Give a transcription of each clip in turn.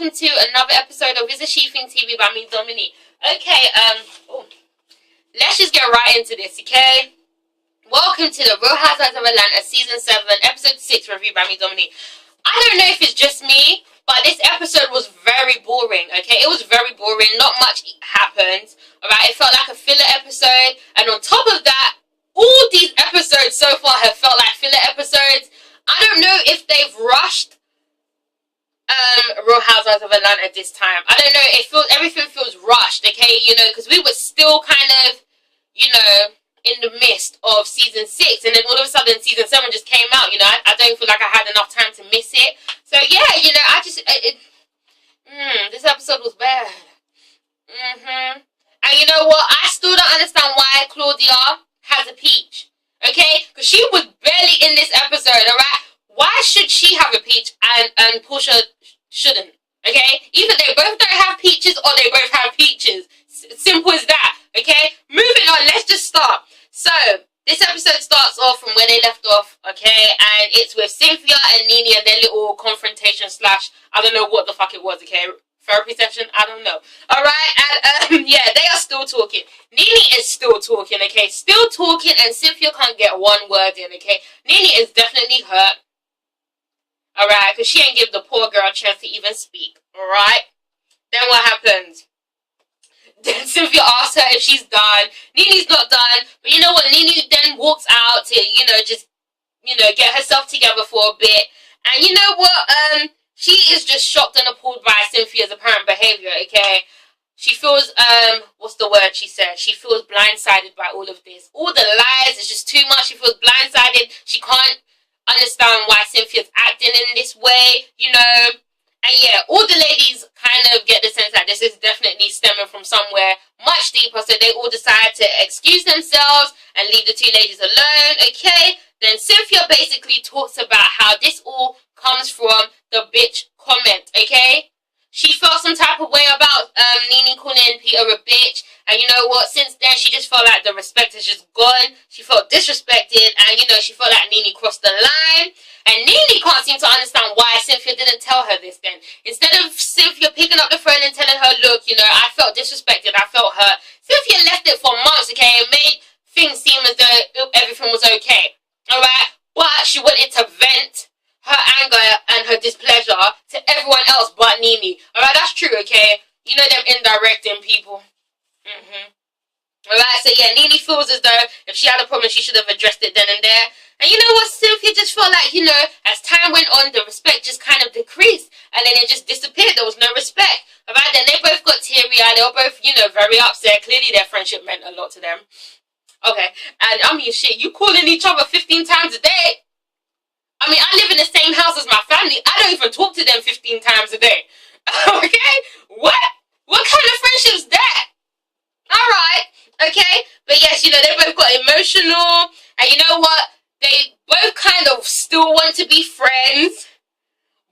welcome to another episode of ItsASheThIngTV by me, Dominique. Okay, let's just get right into this, okay? Welcome to the Real Housewives of Atlanta Season 7, Episode 6 review by me, Dominique. I don't know if it's just me, but this episode was very boring, okay? It was very boring, not much happened, alright? It felt like a filler episode, and on top of that, all these episodes so far have felt like filler episodes. I don't know if they've rushed Real Housewives of Atlanta this time. I don't know, everything feels rushed, okay? You know, because we were still kind of, you know, in the midst of Season 6, and then all of a sudden Season 7 just came out, you know. I don't feel like I had enough time to miss it. So yeah, you know, this episode was bad. And you know what? I still don't understand why Claudia has a peach, okay? Because she was barely in this episode, alright? Why should she have a peach and Portia shouldn't, okay? Either they both don't have peaches or they both have peaches. Simple as that, okay? Moving on, let's just start. So, this episode starts off from where they left off, okay? And it's with Cynthia and Nene and their little confrontation slash, I don't know what the fuck it was, okay? Therapy session? I don't know. Alright, and yeah, they are still talking. Nene is still talking, okay? Still talking, and Cynthia can't get one word in, okay? Nene is definitely hurt. Alright, because she ain't give the poor girl a chance to even speak. Alright? Then what happens? Then Cynthia asks her if she's done. Nene's not done. But you know what? Nene then walks out to, you know, just, you know, get herself together for a bit. And you know what? She is just shocked and appalled by Cynthia's apparent behavior, okay? She feels, what's the word she said? She feels blindsided by all of this. All the lies is just too much. She feels blindsided. She can't understand why Cynthia's acting in this way, you know. And yeah, all the ladies kind of get the sense that this is definitely stemming from somewhere much deeper, so they all decide to excuse themselves and leave the two ladies alone, okay? Then Cynthia basically talks about how this all comes from the bitch comment, okay? She felt some type of way about Nene calling Peter a bitch, and you know what, since then she just felt like the respect has just gone. She felt disrespected, and you know, she felt like Nene crossed the line, and Nene can't seem to understand why Cynthia didn't tell her this then. Instead of Cynthia picking up the phone and telling her, look, you know, I felt disrespected, I felt hurt, Cynthia left it for months, okay, and made things seem as though everything was okay, alright? But she wanted to vent her anger and her displeasure to everyone else but Nene. Alright, that's true, okay? You know them indirecting people. Alright, so yeah, Nene feels as though if she had a problem, she should have addressed it then and there. And you know what? Cynthia just felt like, you know, as time went on, the respect just kind of decreased. And then it just disappeared. There was no respect. Alright, then they both got teary-eyed. They were both, you know, very upset. Clearly their friendship meant a lot to them. Okay, and I mean, shit, you calling each other 15 times a day? I mean, I live in the same house as my family. I don't even talk to them 15 times a day. Okay? What? What kind of friendship's that? Alright. Okay? But yes, you know, they both got emotional. And you know what? They both kind of still want to be friends.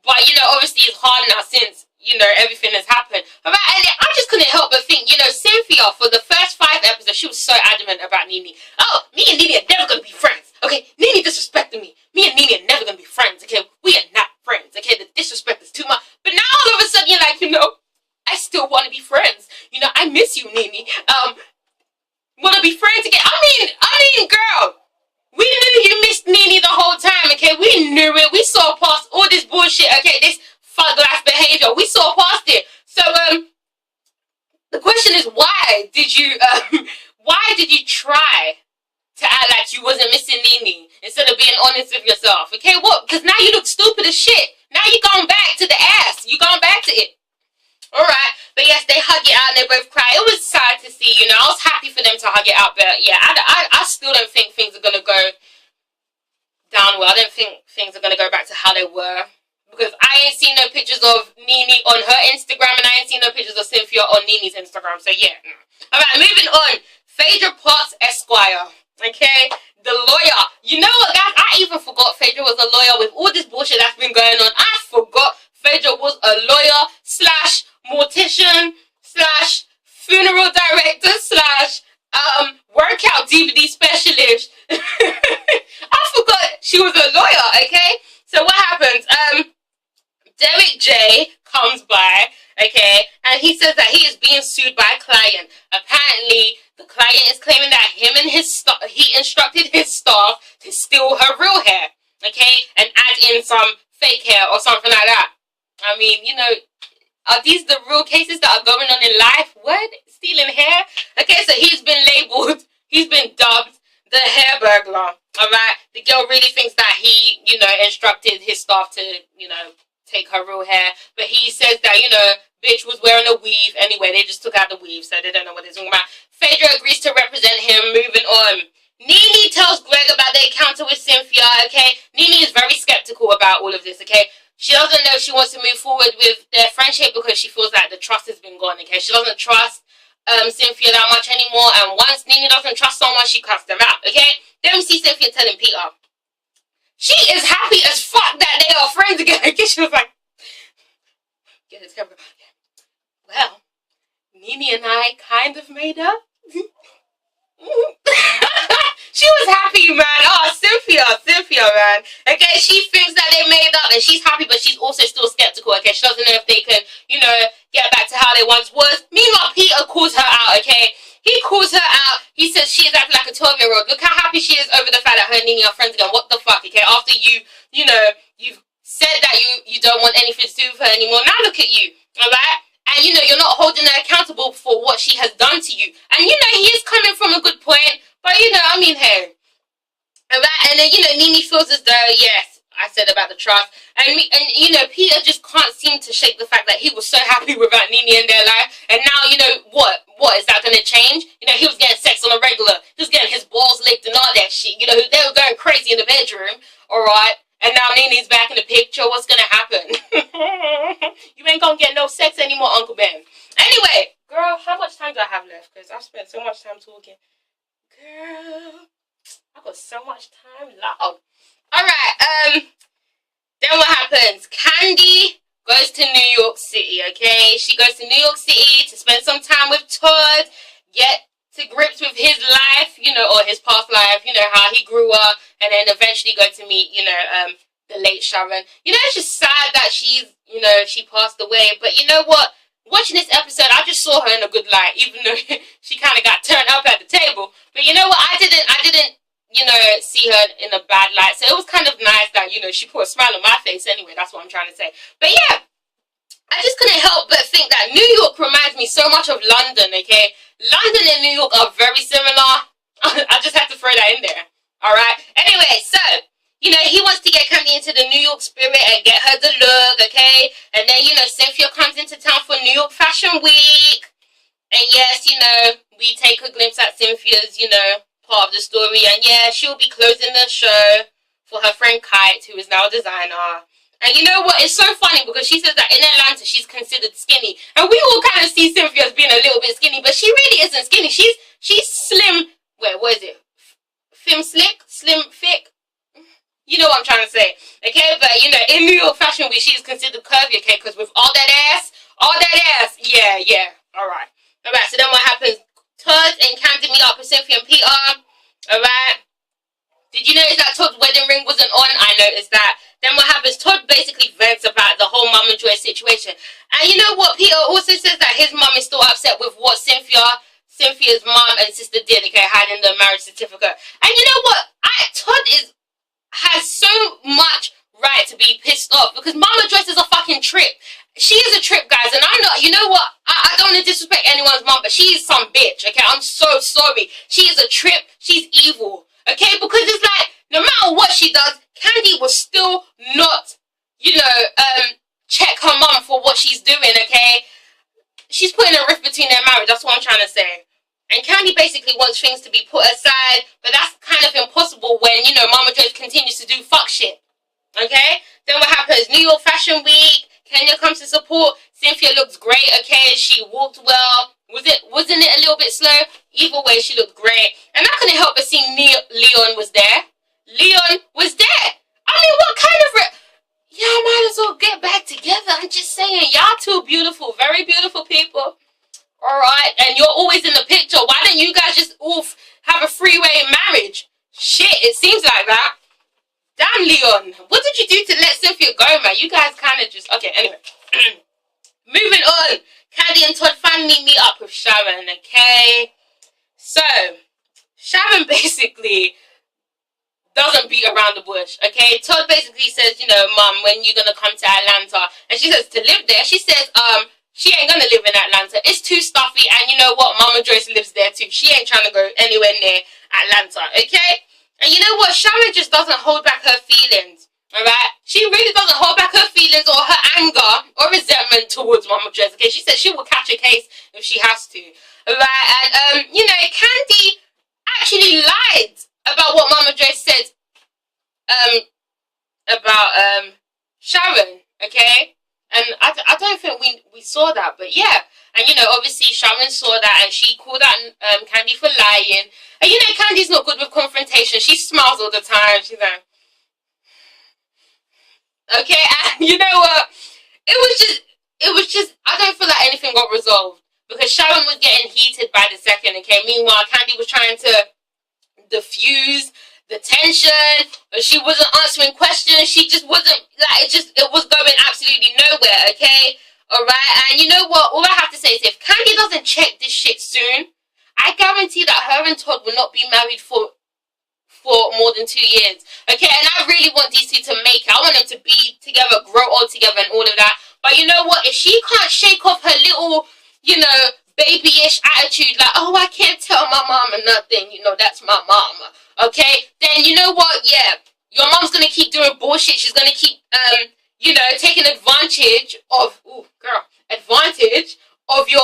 But, you know, obviously it's hard now since, you know, everything has happened. Alright, and I just couldn't help but think, you know, Cynthia, for the first 5 episodes, she was so adamant about Nene. Oh, me and Nene are never going to be friends. Okay? Nene disrespected me. Me and Nene are never going to be friends, okay? We are not friends, okay? The disrespect is too much. But now all of a sudden you're like, you know, I still want to be friends. You know, I miss you, Nene. Want to be friends again? I mean, girl, we knew you missed Nene the whole time, okay? We knew it. We saw past all this bullshit, okay? This fuck life behavior. We saw past it. So, the question is, why did you try to act like you wasn't missing Nene instead of being honest with yourself? Okay, what? Because now you look stupid as shit. Now you're going back to the ass. You're going back to it. Alright, but yes, they hug it out and they both cry. It was sad to see, you know. I was happy for them to hug it out, but yeah, I still don't think things are going to go down well. I don't think things are going to go back to how they were. Because I ain't seen no pictures of Nene on her Instagram, and I ain't seen no pictures of Cynthia on Nene's Instagram, so yeah. Alright, moving on. Phaedra Potts Esquire. Okay, the lawyer. You know what, guys? I even forgot Phaedra was a lawyer with all this bullshit that's been going on. I forgot Phaedra was a lawyer slash mortician slash funeral director slash workout DVD specialist. I forgot she was a lawyer. Okay, so what happens? Derek J comes by, okay, and he says that he is being sued by a client. Apparently, the client is claiming that him and he instructed his staff to steal her real hair, okay, and add in some fake hair or something like that. I mean, you know, are these the real cases that are going on in life? What? Stealing hair? Okay, so he's been labeled, he's been dubbed the hair burglar. Alright, the girl really thinks that he, you know, instructed his staff to, you know, take her real hair. But he says that, you know, bitch was wearing a weave. Anyway, they just took out the weave, so they don't know what they're talking about. Phaedra agrees to represent him. Moving on. Nene tells Greg about the encounter with Cynthia, okay? Nene is very skeptical about all of this, okay? She doesn't know if she wants to move forward with their friendship because she feels like the trust has been gone, okay? She doesn't trust Cynthia that much anymore, and once Nene doesn't trust someone, she cuts them out, okay? Then we see Cynthia telling Peter she is happy as fuck that they are friends again. Okay, she was like, get this camera. Well, Nene and I kind of made up. She was happy, man. Oh, Cynthia, man. Okay, she thinks that they made up and she's happy, but she's also still skeptical, okay? She doesn't know if they can, you know, get back to how they once was. Meanwhile, Peter calls her out, okay? He calls her out. He says she is acting like a 12-year-old. Look how happy she is over the fact that her and Nene are friends again. What the fuck, okay? After you know, you've said that you don't want anything to do with her anymore. Now look at you, alright? And, you know, you're not holding her accountable for what she has done to you. And, you know, he is coming from a good point. But, you know, I mean, hey. Alright? And then, you know, Nene feels as though, yes, I said about the trust. And, you know, Peter just can't seem to shake the fact that he was so happy without Nene in their life. And now, you know, what is that going to change? You know, he was getting sex on a regular. He was getting his balls licked and all that shit. You know, they were going crazy in the bedroom. Alright? And now Nene's back in the picture. What's going to happen? You ain't going to get no sex anymore, Uncle Ben. Anyway, girl, how much time do I have left? Because I've spent so much time talking. Girl, I've got so much time left. Alright, then what happens? Candy goes to New York City, okay? She goes to New York City to spend some time with Todd, get to grips with his life, you know, or his past life, you know, how he grew up, and then eventually go to meet, you know, the late Sharon. You know, it's just sad that she's, you know, she passed away, but you know what? Watching this episode, I just saw her in a good light, even though she kind of got turned up at the table. But you know what? I didn't, you know, see her in a bad light. So it was kind of nice that, you know, she put a smile on my face anyway. That's what I'm trying to say. But yeah, I just couldn't help but think that New York reminds me so much of London, okay? London and New York are very similar. I just had to throw that in there. Alright? Anyway, so, you know, he wants to get Candy into the New York spirit and get her the look, okay? And then, you know, Cynthia comes into town for New York Fashion Week. And yes, you know, we take a glimpse at Cynthia's, you know, part of the story. And yeah, she'll be closing the show for her friend Kite, who is now a designer. And you know what? It's so funny because she says that in Atlanta she's considered skinny. And we all kind of see Cynthia as being a little bit skinny, but she really isn't skinny. She's slim. Wait, what is it? Slim thick? You know what I'm trying to say. Okay, but you know, in New York Fashion Week, she's considered curvy, okay? Because with all that ass, yeah. Alright, so then what happens? Todd and Candy meet up with Cynthia and Peter. Alright. Did you notice that Todd's wedding ring wasn't on? I noticed that. Then what happens? Todd basically vents about the whole Mum and Joy situation. And you know what? Peter also says that his mum is still upset with what Cynthia's mum and sister did, okay, hiding the marriage certificate. And you know what? Todd has so much right to be pissed off because Mama Joyce is a fucking trip. She is a trip, guys, and I'm not, you know what? I don't want to disrespect anyone's mum, but she is some bitch, okay? I'm so sorry. She is a trip. She's evil, okay? Because it's like, no matter what she does, Candy will still not, you know, check her mum for what she's doing, okay? She's putting a rift between their marriage. That's what I'm trying to say. And Candy basically wants things to be put aside, but that's kind of impossible when, you know, Mama Joyce continues to do fuck shit, okay? Then what happens? New York Fashion Week. Kenya comes to support. Cynthia looks great, okay? She walked well. Wasn't it a little bit slow? Either way, she looked great. And I couldn't help but see Leon was there. Leon was there. I mean, what kind of... Y'all might as well get back together. I'm just saying, y'all two beautiful, very beautiful people. Alright, and you're always in the picture. Why don't you guys just all have a freeway marriage? Shit, it seems like that. Damn, Leon. What did you do to let Cynthia go, man? You guys kind of just... Okay, anyway. Moving on. Candy and Todd finally meet up with Sharon, okay? So, Sharon basically doesn't beat around the bush, okay? Todd basically says, you know, Mom, when you gonna come to Atlanta? And she says, to live there? She says, she ain't gonna live in Atlanta. It's too stuffy, and you know what? Mama Joyce lives there too. She ain't trying to go anywhere near Atlanta, okay? And you know what? Sharon just doesn't hold back her feelings, alright? She really doesn't hold back her feelings or her anger or resentment towards Mama Joyce, okay? She says she will catch a case if she has to, alright? And, you know, Candy actually lied about what Mama Joyce said about Sharon, okay? And I don't think we saw that, but yeah. And you know, obviously Sharon saw that and she called out Candy for lying. And you know, Candy's not good with confrontation. She smiles all the time. She's like, okay. And you know what? It was just I don't feel like anything got resolved because Sharon was getting heated by the second, okay? Meanwhile, Candy was trying to diffuse the tension. She wasn't answering questions. She just wasn't, like, it was going absolutely nowhere, okay? Alright, and you know what? All I have to say is if Candy doesn't check this shit soon, I guarantee that her and Todd will not be married for more than 2 years, okay? And I really want these two to make it. I want them to be together, grow old together and all of that. But you know what? If she can't shake off her little, you know, babyish attitude, like, oh, I can't tell my mama nothing, you know, that's my mama, okay? Then you know what? Yeah, your mom's gonna keep doing bullshit. She's gonna keep, you know, taking advantage of, advantage of your,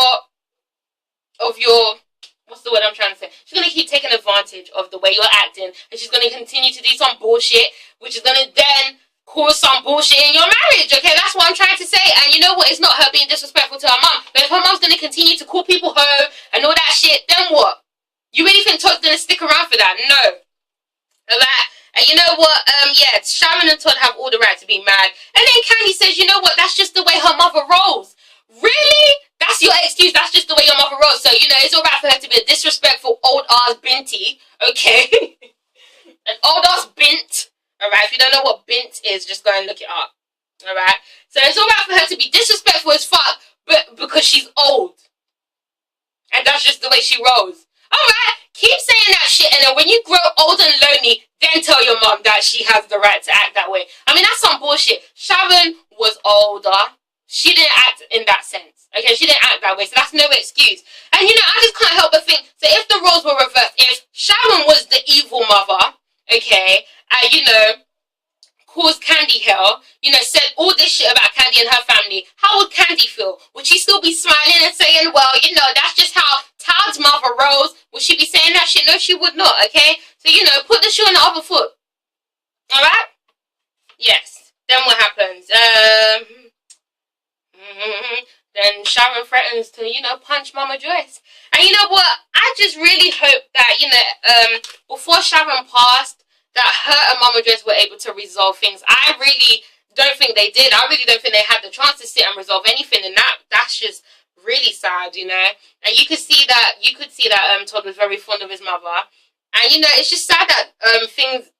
what's the word I'm trying to say? She's gonna keep taking advantage of the way you're acting, and she's gonna continue to do some bullshit, which is gonna then cause some bullshit in your marriage, okay? That's what I'm trying to say. And you know what? It's not her being disrespectful to her mom. But if her mom's gonna continue to call people hoe and all that shit, then what? You really think Todd's gonna stick around for that? No. Alright? And you know what? Yeah, Sharon and Todd have all the right to be mad. And then Candy says, you know what? That's just the way her mother rolls. Really? That's your excuse? That's just the way your mother rolls? So, you know, it's alright for her to be a disrespectful old-ass binty, okay? An old-ass bint. Alright, if you don't know what bint is, just go and look it up. Alright? So it's alright for her to be disrespectful as fuck, but because she's old. And that's just the way she rolls. Alright, keep saying that shit, and then when you grow old and lonely, then tell your mom that she has the right to act that way. I mean, that's some bullshit. Sharon was older. She didn't act in that sense. Okay, she didn't act that way, so that's no excuse. And you know, I just can't help but think, so if the roles were reversed, if Sharon was the evil mother, okay, and you know, caused Candy hell, you know, said all this shit about Candy and her family, how would Candy feel? Would she still be smiling and saying, well, you know, that's just how Todd's mother rolls? Would she be saying that shit? No, she would not, okay? So, you know, put the shoe on the other foot. Alright? Yes. Then what happens? Then Sharon threatens to, you know, punch Mama Joyce. And you know what? I just really hope that, you know, before Sharon passed, that her and Mama Joyce were able to resolve things. I really don't think they did. I really don't think they had the chance to sit and resolve anything, and that's just really sad, you know. And you could see that Todd was very fond of his mother, and you know, it's just sad that things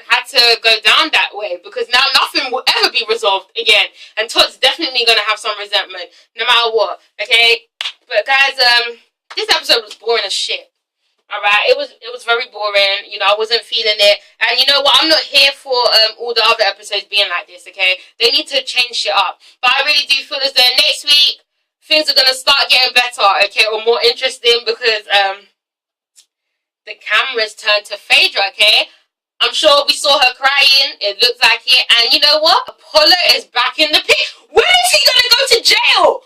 had to go down that way, because now nothing will ever be resolved again, and Todd's definitely gonna have some resentment no matter what. Okay, but guys, this episode was boring as shit. Alright, it was very boring, you know, I wasn't feeling it, and you know what, I'm not here for all the other episodes being like this, okay? They need to change shit up, but I really do feel as though next week, things are gonna start getting better, okay, or more interesting, because, the cameras turned to Phaedra, okay? I'm sure we saw her crying, it looks like it, and you know what? Apollo is back in the pit. When is he gonna go to jail?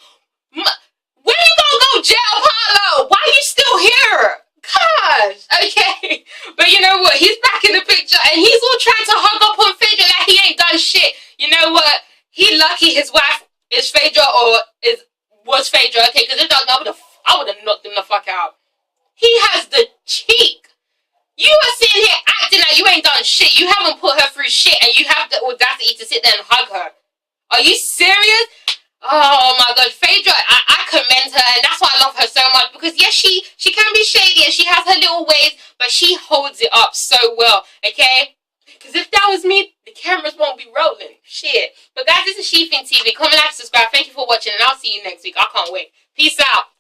When are you gonna go jail, Apollo? Why are you still here? Gosh, okay, but you know what, he's back in the picture, and he's all trying to hug up on Phaedra like he ain't done shit. You know what, he lucky his wife is Phaedra, or was Phaedra, okay, because if not, I would have knocked him the fuck out. He has the cheek. You are sitting here acting like you ain't done shit. You haven't put her through shit, and you have the audacity to sit there and hug her. Are you serious? Oh my god, Phaedra, I commend her, and that's why I love her so much, because yes, she can be shady and she has her little ways, but she holds it up so well, okay? Because if that was me, the cameras won't be rolling. Shit. But guys, this is SheThingTV. Comment, like, subscribe. Thank you for watching, and I'll see you next week. I can't wait. Peace out.